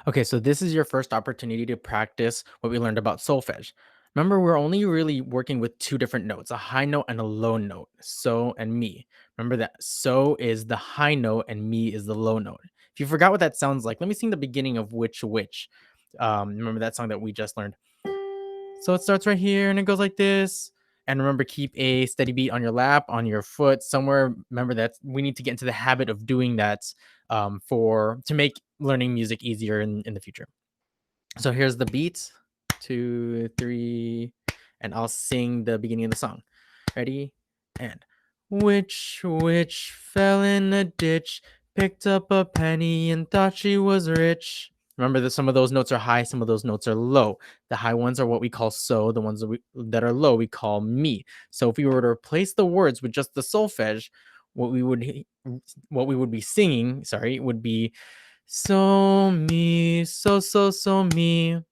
Okay, so this is your first opportunity to practice what we learned about solfege. Remember, we're only really working with two different notes, a high note and a low note, so and mi. Remember that so is the high note and mi is the low note. If you forgot what that sounds like, let me sing the beginning of which. Remember that song that we just learned. So it starts right here and it goes like this. And remember, keep a steady beat on your lap, on your foot, somewhere. Remember that we need to get into the habit of doing that for to make learning music easier in the future. So here's the beat. 2, 3, and I'll sing the beginning of the song. Ready? And which fell in a ditch, picked up a penny and thought she was rich. Remember that some of those notes are high, some of those notes are low. The high ones are what we call so, the ones that are low we call mi. So if we were to replace the words with just the solfege, what we would be singing, sorry, would be so mi, so mi.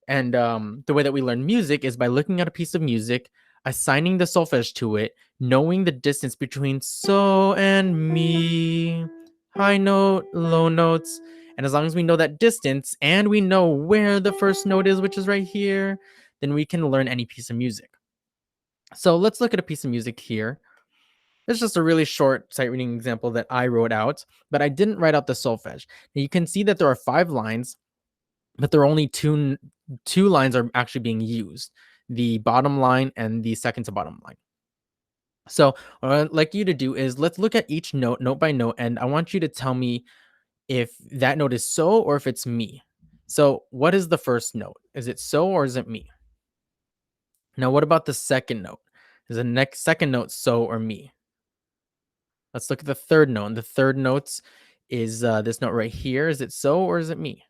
And the way that we learn music is by looking at a piece of music, assigning the solfege to it, knowing the distance between so and mi, high note, low notes. And as long as we know that distance and we know where the first note is, which is right here, then we can learn any piece of music. So let's look at a piece of music here. It's just a really short sight reading example that I wrote out, but I didn't write out the solfege. Now you can see that there are 5 lines, but there are only two lines are actually being used, the bottom line and the second to bottom line. So what I'd like you to do is let's look at each note, note by note, and I want you to tell me if that note is so or if it's mi. So what is the first note? Is it so or is it mi? Now what about the second note? Is the next second note so or mi? Let's look at the third note. And the third note is this note right here. Is it so or is it mi?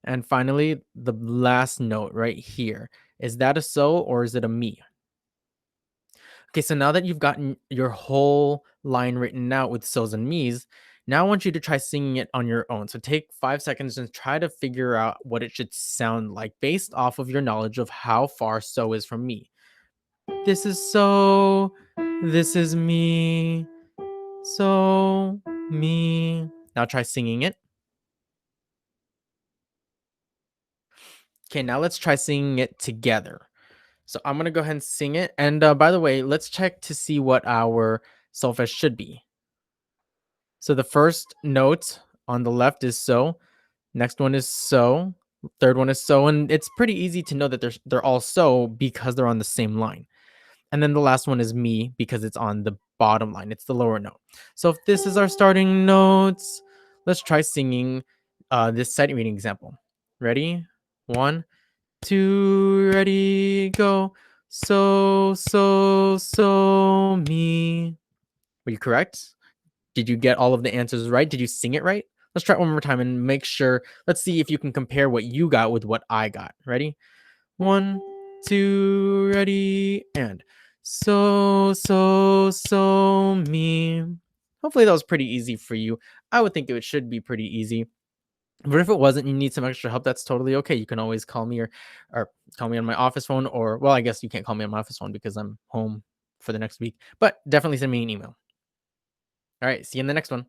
And finally, the last note right here. Is that a so or is it a mi? Okay, so now that you've gotten your whole line written out with so's and me's, now I want you to try singing it on your own. So take 5 seconds and try to figure out what it should sound like based off of your knowledge of how far so is from me. This is so, this is me, so, me. Now try singing it. Okay, now let's try singing it together. So I'm gonna go ahead and sing it. And by the way, let's check to see what our solfege should be. So the first note on the left is so. Next one is so. Third one is so, and it's pretty easy to know that they're all so because they're on the same line. And then the last one is mi because it's on the bottom line. It's the lower note. So if this is our starting notes, let's try singing this sight reading example. Ready? 1, 2, ready, go. So, mi. Were you correct? Did you get all of the answers right? Did you sing it right? Let's try it one more time and make sure. Let's see if you can compare what you got with what I got. Ready? 1, 2, ready, and so, mi. Hopefully that was pretty easy for you. I would think it should be pretty easy. But if it wasn't, you need some extra help, that's totally okay. You can always call me or call me on my office phone, or well, I guess you can't call me on my office phone because I'm home for the next week. But definitely send me an email. All right, see you in the next one.